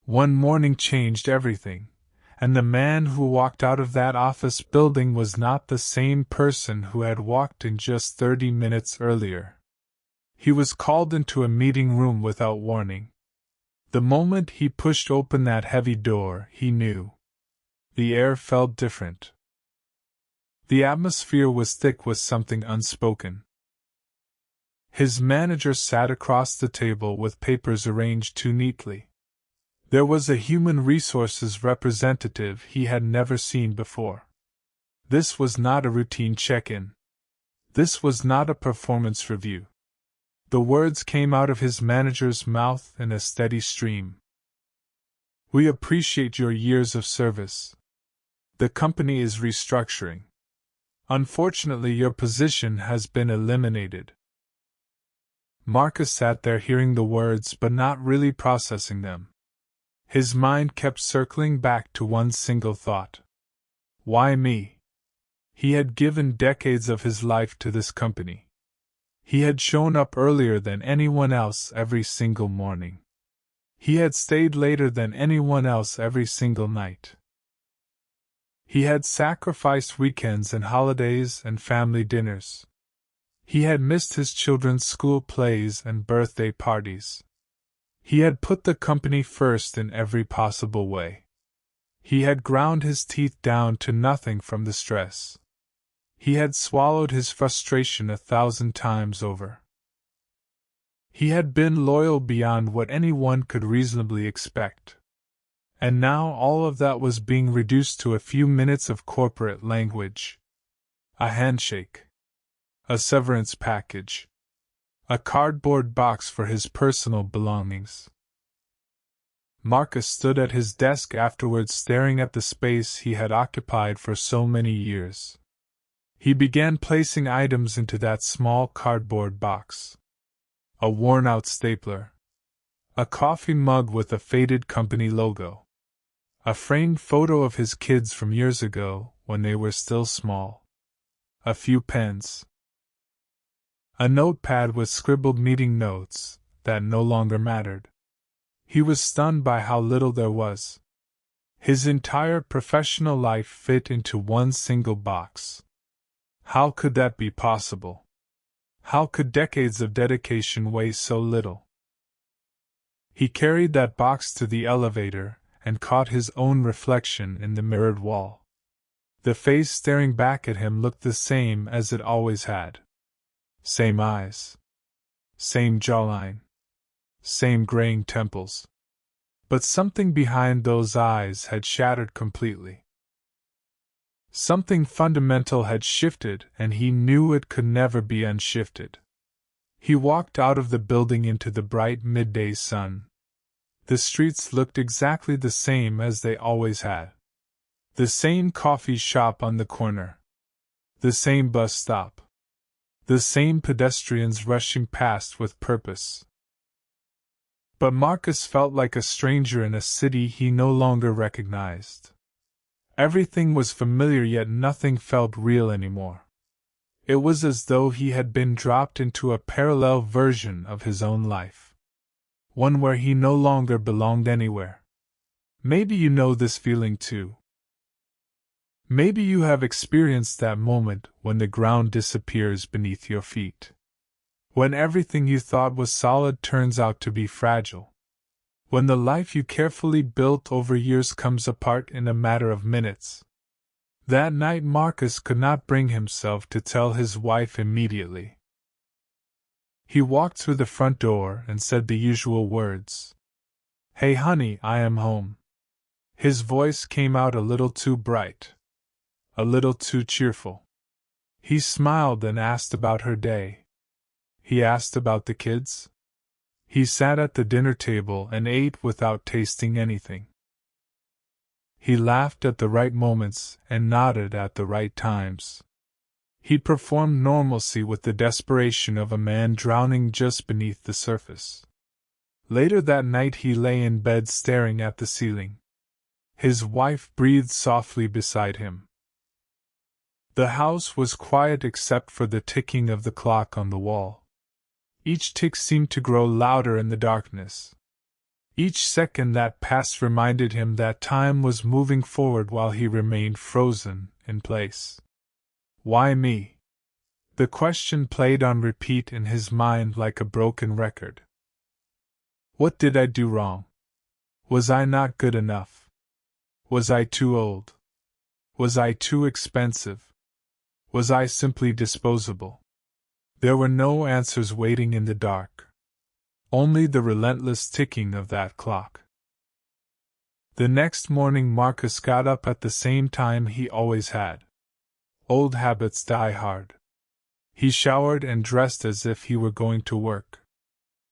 One morning changed everything, and the man who walked out of that office building was not the same person who had walked in just 30 minutes earlier. He was called into a meeting room without warning. The moment he pushed open that heavy door, he knew. The air felt different. The atmosphere was thick with something unspoken. His manager sat across the table with papers arranged too neatly. There was a human resources representative he had never seen before. This was not a routine check-in. This was not a performance review. The words came out of his manager's mouth in a steady stream. "We appreciate your years of service. The company is restructuring. Unfortunately, your position has been eliminated." Marcus sat there hearing the words but not really processing them. His mind kept circling back to one single thought. Why me? He had given decades of his life to this company. He had shown up earlier than anyone else every single morning. He had stayed later than anyone else every single night. He had sacrificed weekends and holidays and family dinners. He had missed his children's school plays and birthday parties. He had put the company first in every possible way. He had ground his teeth down to nothing from the stress. He had swallowed his frustration 1,000 times over. He had been loyal beyond what anyone could reasonably expect. And now all of that was being reduced to a few minutes of corporate language. A handshake. A severance package. A cardboard box for his personal belongings. Marcus stood at his desk afterwards staring at the space he had occupied for so many years. He began placing items into that small cardboard box. A worn-out stapler. A coffee mug with a faded company logo. A framed photo of his kids from years ago, when they were still small. A few pens. A notepad with scribbled meeting notes that no longer mattered. He was stunned by how little there was. His entire professional life fit into one single box. How could that be possible? How could decades of dedication weigh so little? He carried that box to the elevator and caught his own reflection in the mirrored wall. The face staring back at him looked the same as it always had. Same eyes. Same jawline. Same graying temples. But something behind those eyes had shattered completely. Something fundamental had shifted, and he knew it could never be unshifted. He walked out of the building into the bright midday sun. The streets looked exactly the same as they always had. The same coffee shop on the corner. The same bus stop. The same pedestrians rushing past with purpose. But Marcus felt like a stranger in a city he no longer recognized. Everything was familiar, yet nothing felt real anymore. It was as though he had been dropped into a parallel version of his own life. One where he no longer belonged anywhere. Maybe you know this feeling too. Maybe you have experienced that moment when the ground disappears beneath your feet. When everything you thought was solid turns out to be fragile. When the life you carefully built over years comes apart in a matter of minutes. That night Marcus could not bring himself to tell his wife immediately. He walked through the front door and said the usual words. "Hey honey, I am home." His voice came out a little too bright. A little too cheerful. He smiled and asked about her day. He asked about the kids. He sat at the dinner table and ate without tasting anything. He laughed at the right moments and nodded at the right times. He performed normalcy with the desperation of a man drowning just beneath the surface. Later that night he lay in bed staring at the ceiling. His wife breathed softly beside him. The house was quiet except for the ticking of the clock on the wall. Each tick seemed to grow louder in the darkness. Each second that passed reminded him that time was moving forward while he remained frozen in place. Why me? The question played on repeat in his mind like a broken record. What did I do wrong? Was I not good enough? Was I too old? Was I too expensive? Was I simply disposable? There were no answers waiting in the dark. Only the relentless ticking of that clock. The next morning Marcus got up at the same time he always had. Old habits die hard. He showered and dressed as if he were going to work.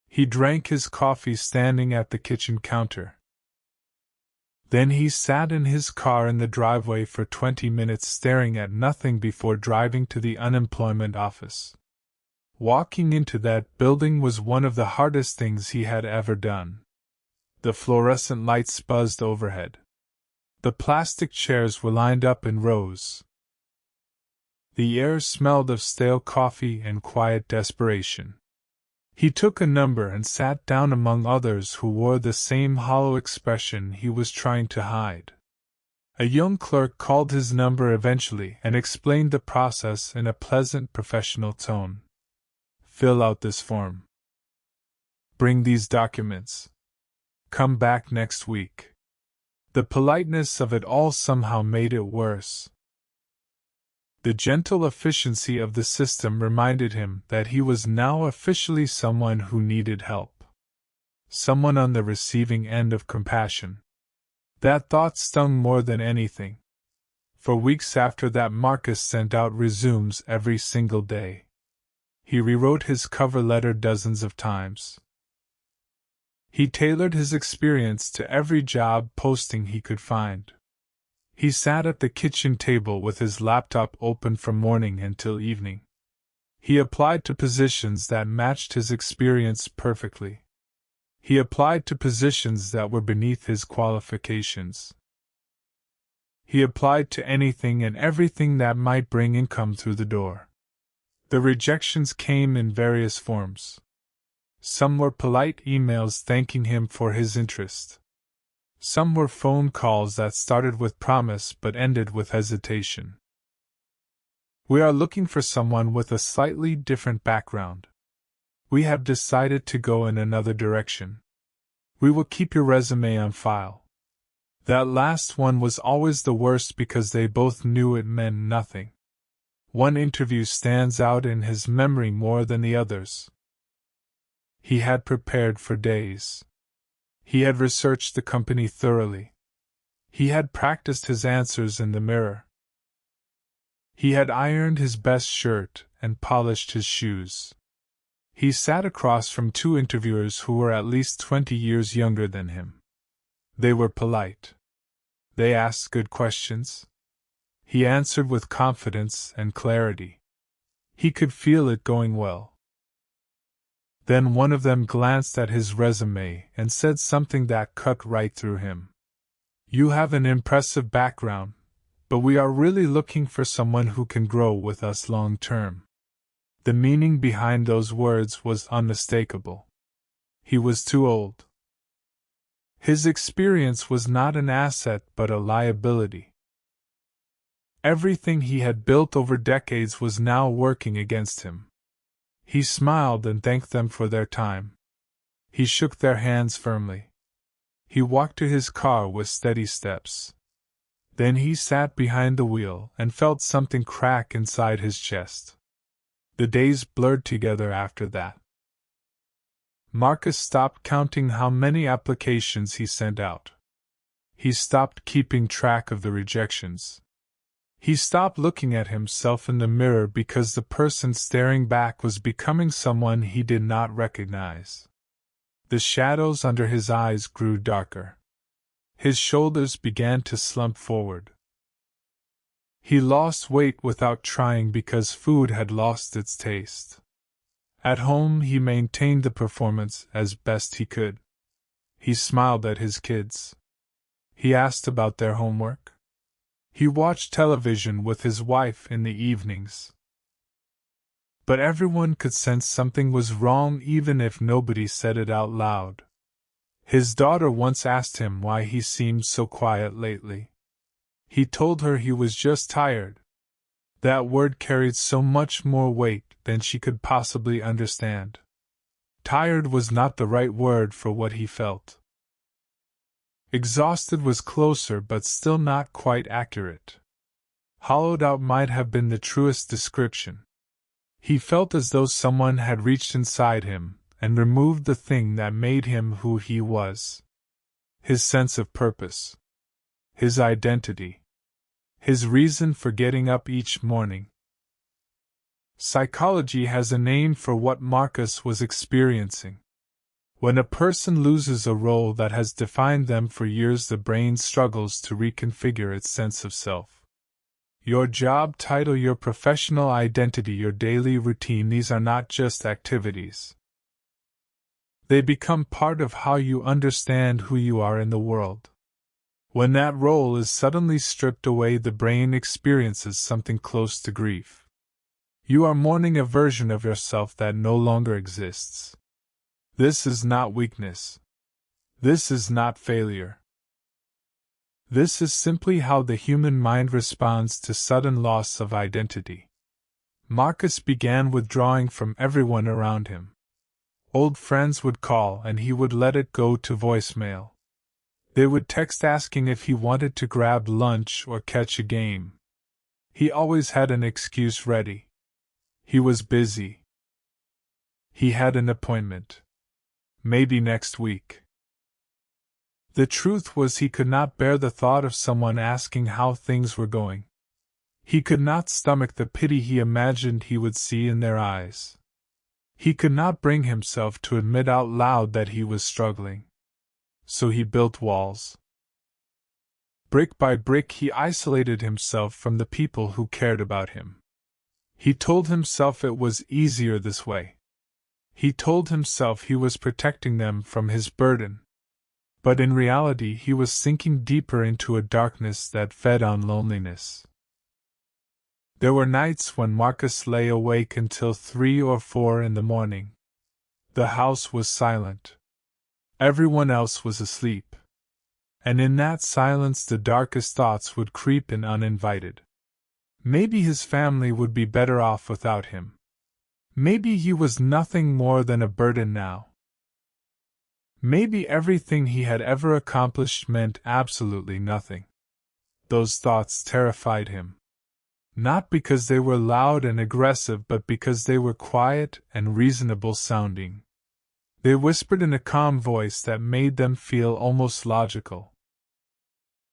He drank his coffee standing at the kitchen counter. Then he sat in his car in the driveway for 20 minutes staring at nothing before driving to the unemployment office. Walking into that building was one of the hardest things he had ever done. The fluorescent lights buzzed overhead. The plastic chairs were lined up in rows. The air smelled of stale coffee and quiet desperation. He took a number and sat down among others who wore the same hollow expression he was trying to hide. A young clerk called his number eventually and explained the process in a pleasant professional tone. Fill out this form. Bring these documents. Come back next week. The politeness of it all somehow made it worse. The gentle efficiency of the system reminded him that he was now officially someone who needed help. Someone on the receiving end of compassion. That thought stung more than anything. For weeks after that Marcus sent out resumes every single day. He rewrote his cover letter dozens of times. He tailored his experience to every job posting he could find. He sat at the kitchen table with his laptop open from morning until evening. He applied to positions that matched his experience perfectly. He applied to positions that were beneath his qualifications. He applied to anything and everything that might bring income through the door. The rejections came in various forms. Some were polite emails thanking him for his interest. Some were phone calls that started with promise but ended with hesitation. We are looking for someone with a slightly different background. We have decided to go in another direction. We will keep your resume on file. That last one was always the worst because they both knew it meant nothing. One interview stands out in his memory more than the others. He had prepared for days. He had researched the company thoroughly. He had practiced his answers in the mirror. He had ironed his best shirt and polished his shoes. He sat across from two interviewers who were at least 20 years younger than him. They were polite. They asked good questions. He answered with confidence and clarity. He could feel it going well. Then one of them glanced at his resume and said something that cut right through him. You have an impressive background, but we are really looking for someone who can grow with us long term. The meaning behind those words was unmistakable. He was too old. His experience was not an asset but a liability. Everything he had built over decades was now working against him. He smiled and thanked them for their time. He shook their hands firmly. He walked to his car with steady steps. Then he sat behind the wheel and felt something crack inside his chest. The days blurred together after that. Marcus stopped counting how many applications he sent out. He stopped keeping track of the rejections. He stopped looking at himself in the mirror because the person staring back was becoming someone he did not recognize. The shadows under his eyes grew darker. His shoulders began to slump forward. He lost weight without trying because food had lost its taste. At home he maintained the performance as best he could. He smiled at his kids. He asked about their homework. He watched television with his wife in the evenings. But everyone could sense something was wrong even if nobody said it out loud. His daughter once asked him why he seemed so quiet lately. He told her he was just tired. That word carried so much more weight than she could possibly understand. Tired was not the right word for what he felt. Exhausted was closer but still not quite accurate. Hollowed out might have been the truest description. He felt as though someone had reached inside him and removed the thing that made him who he was. His sense of purpose. His identity. His reason for getting up each morning. Psychology has a name for what Marcus was experiencing. When a person loses a role that has defined them for years, the brain struggles to reconfigure its sense of self. Your job title, your professional identity, your daily routine, these are not just activities. They become part of how you understand who you are in the world. When that role is suddenly stripped away, the brain experiences something close to grief. You are mourning a version of yourself that no longer exists. This is not weakness. This is not failure. This is simply how the human mind responds to sudden loss of identity. Marcus began withdrawing from everyone around him. Old friends would call and he would let it go to voicemail. They would text asking if he wanted to grab lunch or catch a game. He always had an excuse ready. He was busy. He had an appointment. Maybe next week. The truth was, he could not bear the thought of someone asking how things were going. He could not stomach the pity he imagined he would see in their eyes. He could not bring himself to admit out loud that he was struggling. So he built walls. Brick by brick he isolated himself from the people who cared about him. He told himself it was easier this way. He told himself he was protecting them from his burden. But in reality he was sinking deeper into a darkness that fed on loneliness. There were nights when Marcus lay awake until 3 or 4 in the morning. The house was silent. Everyone else was asleep. And in that silence the darkest thoughts would creep in uninvited. Maybe his family would be better off without him. Maybe he was nothing more than a burden now. Maybe everything he had ever accomplished meant absolutely nothing. Those thoughts terrified him. Not because they were loud and aggressive, but because they were quiet and reasonable sounding. They whispered in a calm voice that made them feel almost logical.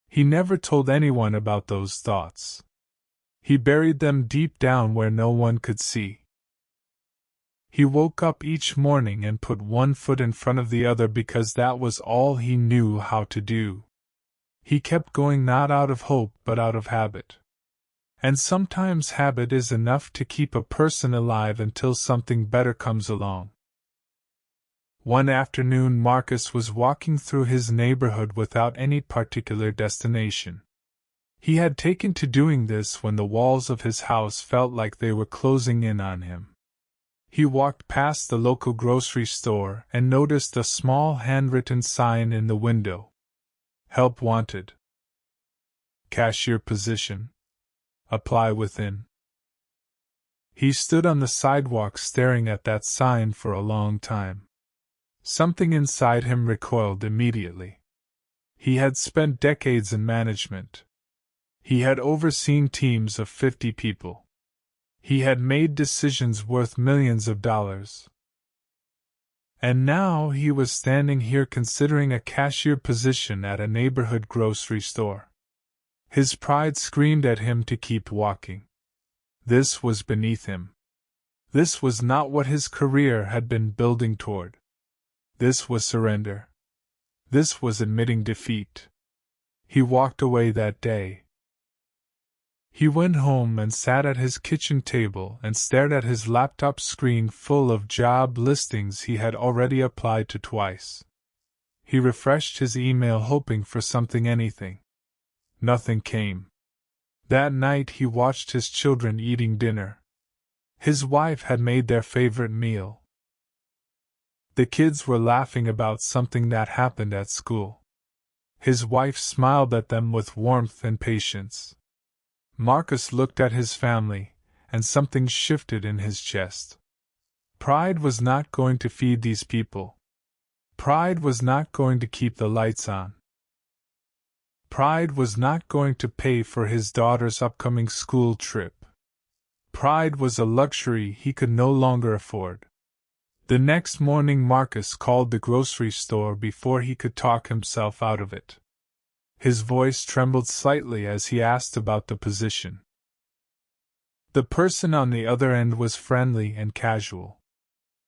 He never told anyone about those thoughts. He buried them deep down where no one could see. He woke up each morning and put one foot in front of the other because that was all he knew how to do. He kept going, not out of hope but out of habit. And sometimes habit is enough to keep a person alive until something better comes along. One afternoon Marcus was walking through his neighborhood without any particular destination. He had taken to doing this when the walls of his house felt like they were closing in on him. He walked past the local grocery store and noticed a small handwritten sign in the window. Help wanted. Cashier position. Apply within. He stood on the sidewalk staring at that sign for a long time. Something inside him recoiled immediately. He had spent decades in management. He had overseen teams of 50 people. He had made decisions worth millions of dollars. And now he was standing here considering a cashier position at a neighborhood grocery store. His pride screamed at him to keep walking. This was beneath him. This was not what his career had been building toward. This was surrender. This was admitting defeat. He walked away that day. He went home and sat at his kitchen table and stared at his laptop screen full of job listings he had already applied to twice. He refreshed his email hoping for something, anything. Nothing came. That night he watched his children eating dinner. His wife had made their favorite meal. The kids were laughing about something that happened at school. His wife smiled at them with warmth and patience. Marcus looked at his family, and something shifted in his chest. Pride was not going to feed these people. Pride was not going to keep the lights on. Pride was not going to pay for his daughter's upcoming school trip. Pride was a luxury he could no longer afford. The next morning Marcus called the grocery store before he could talk himself out of it. His voice trembled slightly as he asked about the position. The person on the other end was friendly and casual.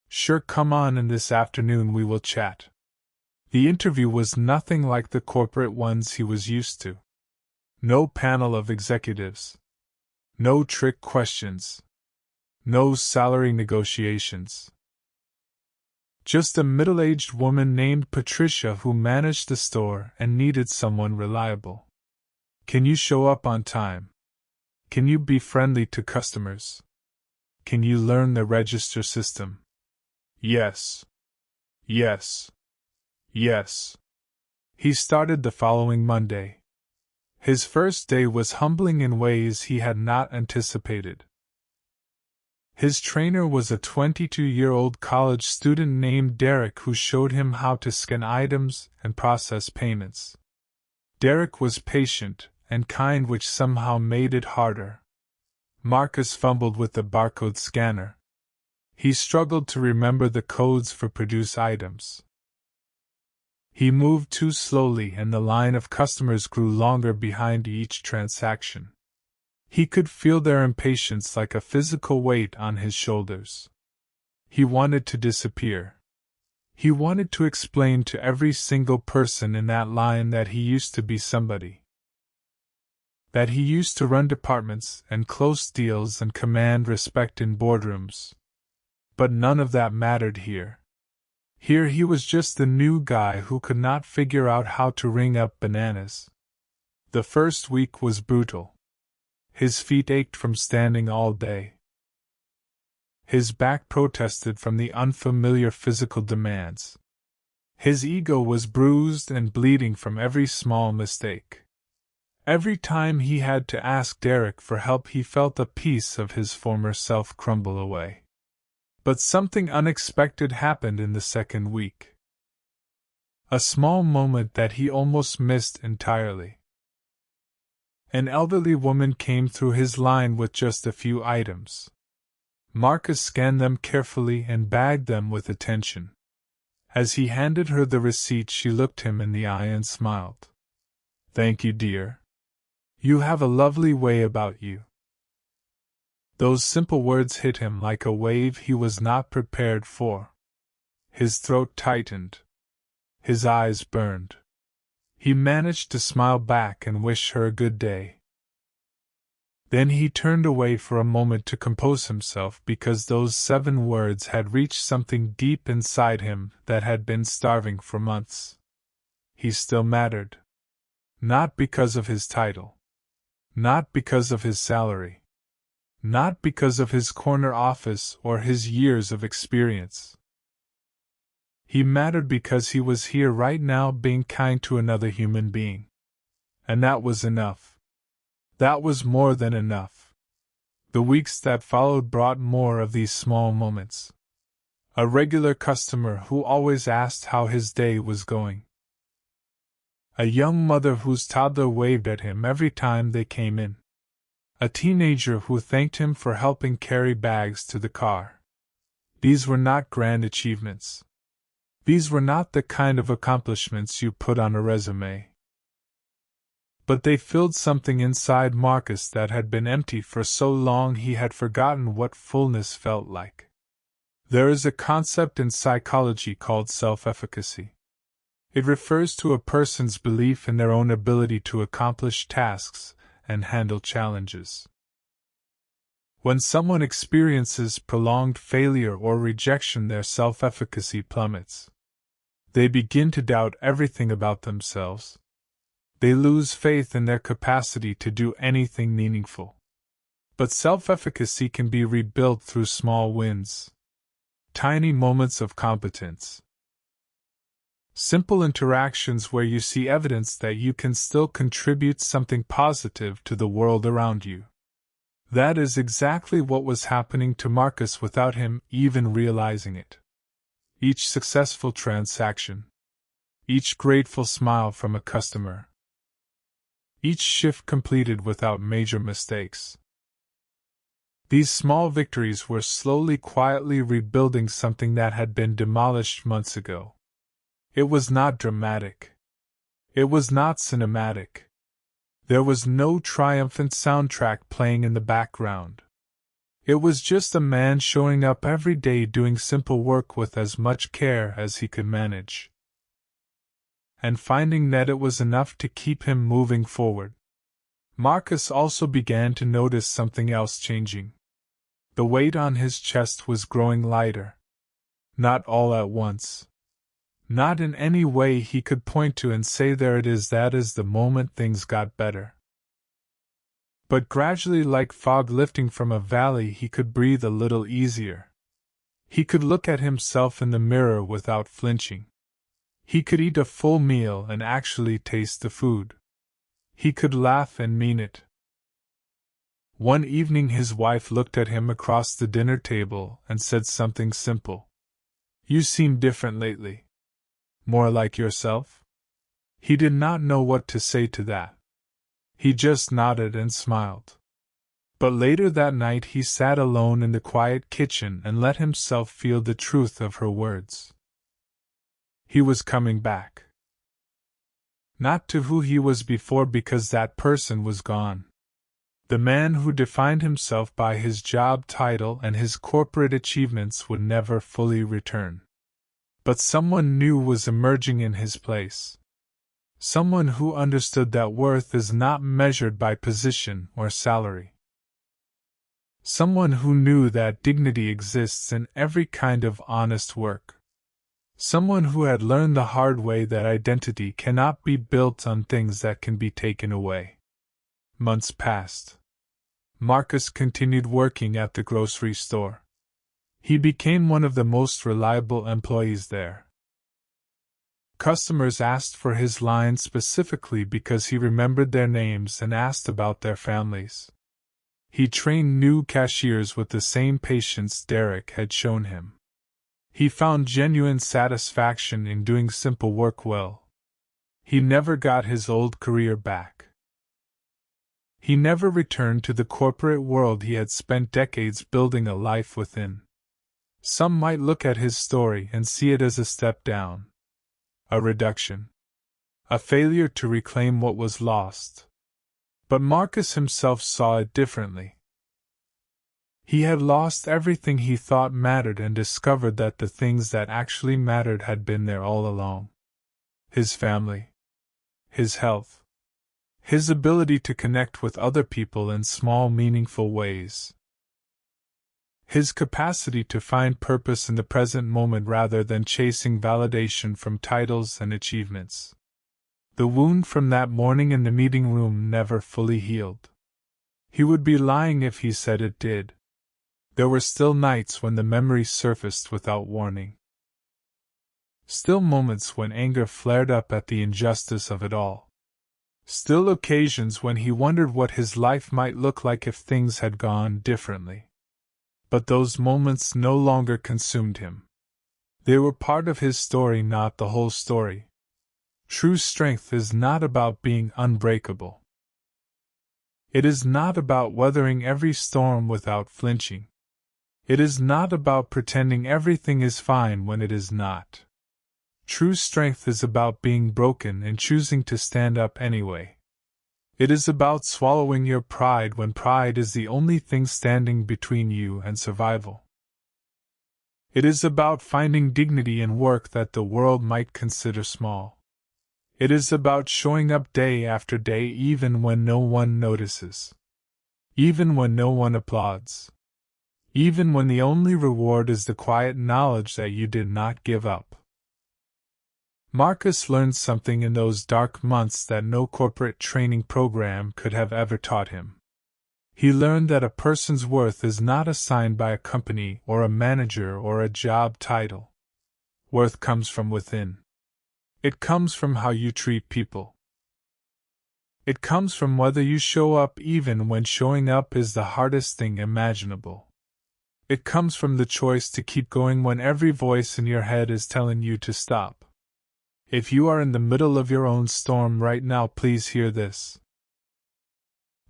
"Sure, come on in this afternoon, we will chat." The interview was nothing like the corporate ones he was used to. No panel of executives. No trick questions. No salary negotiations. Just a middle-aged woman named Patricia who managed the store and needed someone reliable. "Can you show up on time? Can you be friendly to customers? Can you learn the register system?" Yes. Yes. Yes. He started the following Monday. His first day was humbling in ways he had not anticipated. His trainer was a 22-year-old college student named Derek who showed him how to scan items and process payments. Derek was patient and kind, which somehow made it harder. Marcus fumbled with the barcode scanner. He struggled to remember the codes for produce items. He moved too slowly and the line of customers grew longer behind each transaction. He could feel their impatience like a physical weight on his shoulders. He wanted to disappear. He wanted to explain to every single person in that line that he used to be somebody. That he used to run departments and close deals and command respect in boardrooms. But none of that mattered here. Here he was just the new guy who could not figure out how to ring up bananas. The first week was brutal. His feet ached from standing all day. His back protested from the unfamiliar physical demands. His ego was bruised and bleeding from every small mistake. Every time he had to ask Derek for help, he felt a piece of his former self crumble away. But something unexpected happened in the second week. A small moment that he almost missed entirely. An elderly woman came through his line with just a few items. Marcus scanned them carefully and bagged them with attention. As he handed her the receipt, she looked him in the eye and smiled. "Thank you, dear. You have a lovely way about you." Those simple words hit him like a wave he was not prepared for. His throat tightened. His eyes burned. He managed to smile back and wish her a good day. Then he turned away for a moment to compose himself, because those 7 words had reached something deep inside him that had been starving for months. He still mattered. Not because of his title. Not because of his salary. Not because of his corner office or his years of experience. He mattered because he was here right now being kind to another human being. And that was enough. That was more than enough. The weeks that followed brought more of these small moments. A regular customer who always asked how his day was going. A young mother whose toddler waved at him every time they came in. A teenager who thanked him for helping carry bags to the car. These were not grand achievements. These were not the kind of accomplishments you put on a resume. But they filled something inside Marcus that had been empty for so long he had forgotten what fullness felt like. There is a concept in psychology called self-efficacy. It refers to a person's belief in their own ability to accomplish tasks and handle challenges. When someone experiences prolonged failure or rejection, their self-efficacy plummets. They begin to doubt everything about themselves. They lose faith in their capacity to do anything meaningful. But self-efficacy can be rebuilt through small wins. tiny moments of competence. Simple interactions where you see evidence that you can still contribute something positive to the world around you. That is exactly what was happening to Marcus without him even realizing it. Each successful transaction, each grateful smile from a customer, each shift completed without major mistakes. These small victories were slowly, quietly rebuilding something that had been demolished months ago. It was not dramatic. It was not cinematic. There was no triumphant soundtrack playing in the background. It was just a man showing up every day doing simple work with as much care as he could manage. And finding that it was enough to keep him moving forward. Marcus also began to notice something else changing. The weight on his chest was growing lighter. Not all at once. Not in any way he could point to and say there it is, that is the moment things got better. But gradually, like fog lifting from a valley, he could breathe a little easier. He could look at himself in the mirror without flinching. He could eat a full meal and actually taste the food. He could laugh and mean it. One evening his wife looked at him across the dinner table and said something simple. "You seem different lately. More like yourself?" He did not know what to say to that. He just nodded and smiled. But later that night he sat alone in the quiet kitchen and let himself feel the truth of her words. He was coming back. Not to who he was before, because that person was gone. The man who defined himself by his job title and his corporate achievements would never fully return. But someone new was emerging in his place. Someone who understood that worth is not measured by position or salary. Someone who knew that dignity exists in every kind of honest work. Someone who had learned the hard way that identity cannot be built on things that can be taken away. Months passed. Marcus continued working at the grocery store. He became one of the most reliable employees there. Customers asked for his line specifically because he remembered their names and asked about their families. He trained new cashiers with the same patience Derek had shown him. He found genuine satisfaction in doing simple work well. He never got his old career back. He never returned to the corporate world he had spent decades building a life within. Some might look at his story and see it as a step down. A reduction. A failure to reclaim what was lost. But Marcus himself saw it differently. He had lost everything he thought mattered and discovered that the things that actually mattered had been there all along. His family. His health. His ability to connect with other people in small, meaningful ways. His capacity to find purpose in the present moment rather than chasing validation from titles and achievements. The wound from that morning in the meeting room never fully healed. He would be lying if he said it did. There were still nights when the memory surfaced without warning. Still moments when anger flared up at the injustice of it all. Still occasions when he wondered what his life might look like if things had gone differently. But those moments no longer consumed him. They were part of his story, not the whole story. True strength is not about being unbreakable. It is not about weathering every storm without flinching. It is not about pretending everything is fine when it is not. True strength is about being broken and choosing to stand up anyway. It is about swallowing your pride when pride is the only thing standing between you and survival. It is about finding dignity in work that the world might consider small. It is about showing up day after day even when no one notices. Even when no one applauds. Even when the only reward is the quiet knowledge that you did not give up. Marcus learned something in those dark months that no corporate training program could have ever taught him. He learned that a person's worth is not assigned by a company or a manager or a job title. Worth comes from within. It comes from how you treat people. It comes from whether you show up even when showing up is the hardest thing imaginable. It comes from the choice to keep going when every voice in your head is telling you to stop. If you are in the middle of your own storm right now, please hear this.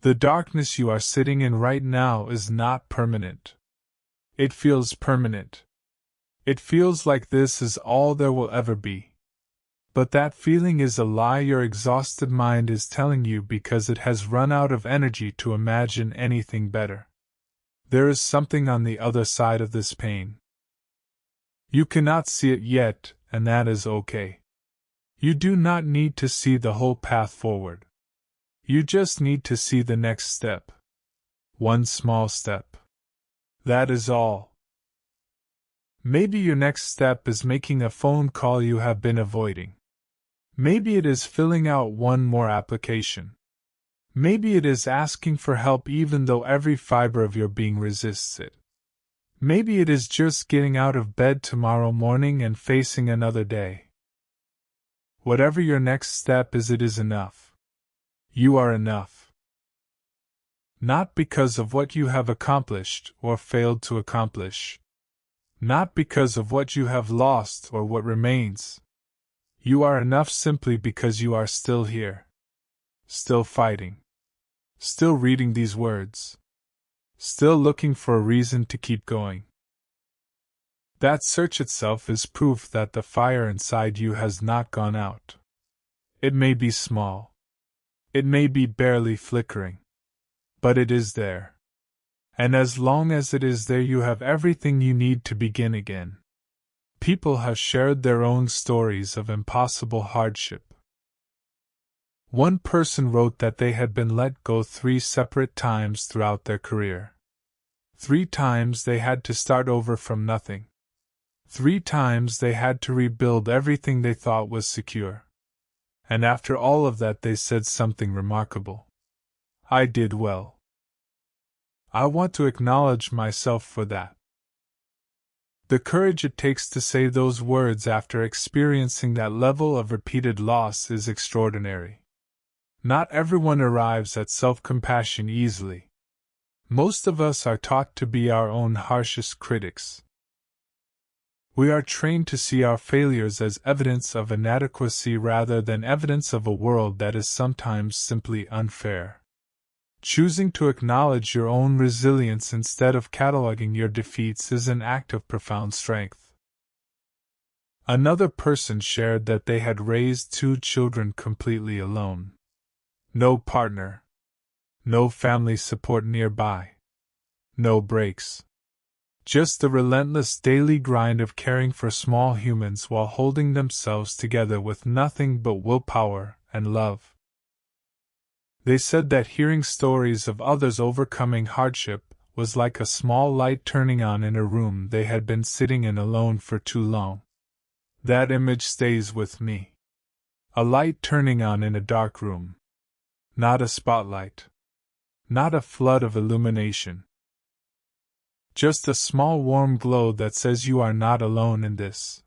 The darkness you are sitting in right now is not permanent. It feels permanent. It feels like this is all there will ever be. But that feeling is a lie your exhausted mind is telling you because it has run out of energy to imagine anything better. There is something on the other side of this pain. You cannot see it yet, and that is okay. You do not need to see the whole path forward. You just need to see the next step. One small step. That is all. Maybe your next step is making a phone call you have been avoiding. Maybe it is filling out one more application. Maybe it is asking for help even though every fiber of your being resists it. Maybe it is just getting out of bed tomorrow morning and facing another day. Whatever your next step is, it is enough. You are enough. Not because of what you have accomplished or failed to accomplish. Not because of what you have lost or what remains. You are enough simply because you are still here. Still fighting. Still reading these words. Still looking for a reason to keep going. That search itself is proof that the fire inside you has not gone out. It may be small. It may be barely flickering. But it is there. And as long as it is there, you have everything you need to begin again. People have shared their own stories of impossible hardship. One person wrote that they had been let go 3 separate times throughout their career. 3 times they had to start over from nothing. 3 times they had to rebuild everything they thought was secure. And after all of that, they said something remarkable. I did well. I want to acknowledge myself for that. The courage it takes to say those words after experiencing that level of repeated loss is extraordinary. Not everyone arrives at self-compassion easily. Most of us are taught to be our own harshest critics. We are trained to see our failures as evidence of inadequacy rather than evidence of a world that is sometimes simply unfair. Choosing to acknowledge your own resilience instead of cataloging your defeats is an act of profound strength. Another person shared that they had raised 2 children completely alone. No partner. No family support nearby. No breaks. Just the relentless daily grind of caring for small humans while holding themselves together with nothing but willpower and love. They said that hearing stories of others overcoming hardship was like a small light turning on in a room they had been sitting in alone for too long. That image stays with me. A light turning on in a dark room. Not a spotlight. Not a flood of illumination. Just a small warm glow that says you are not alone in this.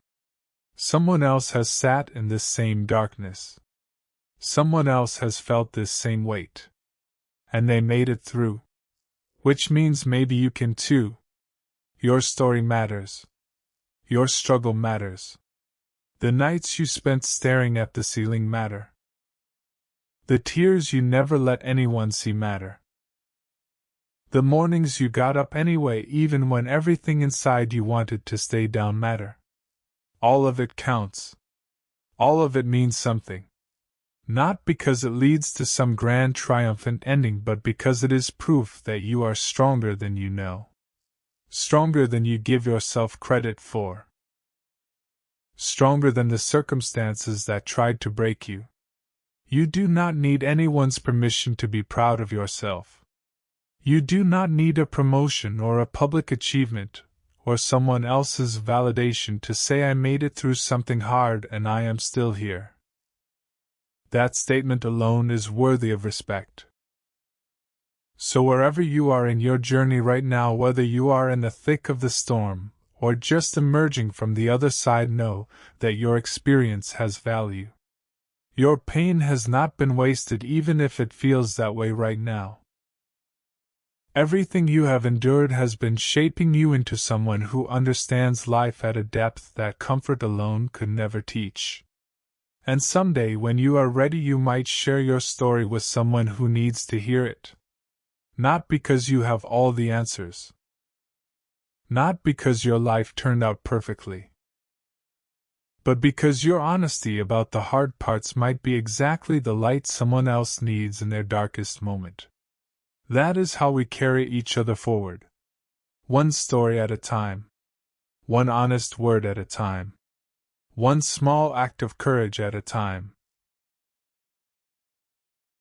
Someone else has sat in this same darkness. Someone else has felt this same weight. And they made it through. Which means maybe you can too. Your story matters. Your struggle matters. The nights you spent staring at the ceiling matter. The tears you never let anyone see matter. The mornings you got up anyway even when everything inside you wanted to stay down matter. All of it counts. All of it means something. Not because it leads to some grand triumphant ending, but because it is proof that you are stronger than you know. Stronger than you give yourself credit for. Stronger than the circumstances that tried to break you. You do not need anyone's permission to be proud of yourself. You do not need a promotion or a public achievement, or someone else's validation to say I made it through something hard and I am still here. That statement alone is worthy of respect. So wherever you are in your journey right now, whether you are in the thick of the storm, or just emerging from the other side, know that your experience has value. Your pain has not been wasted, even if it feels that way right now. Everything you have endured has been shaping you into someone who understands life at a depth that comfort alone could never teach. And someday, when you are ready, you might share your story with someone who needs to hear it. Not because you have all the answers. Not because your life turned out perfectly. But because your honesty about the hard parts might be exactly the light someone else needs in their darkest moment. That is how we carry each other forward. One story at a time. One honest word at a time. One small act of courage at a time.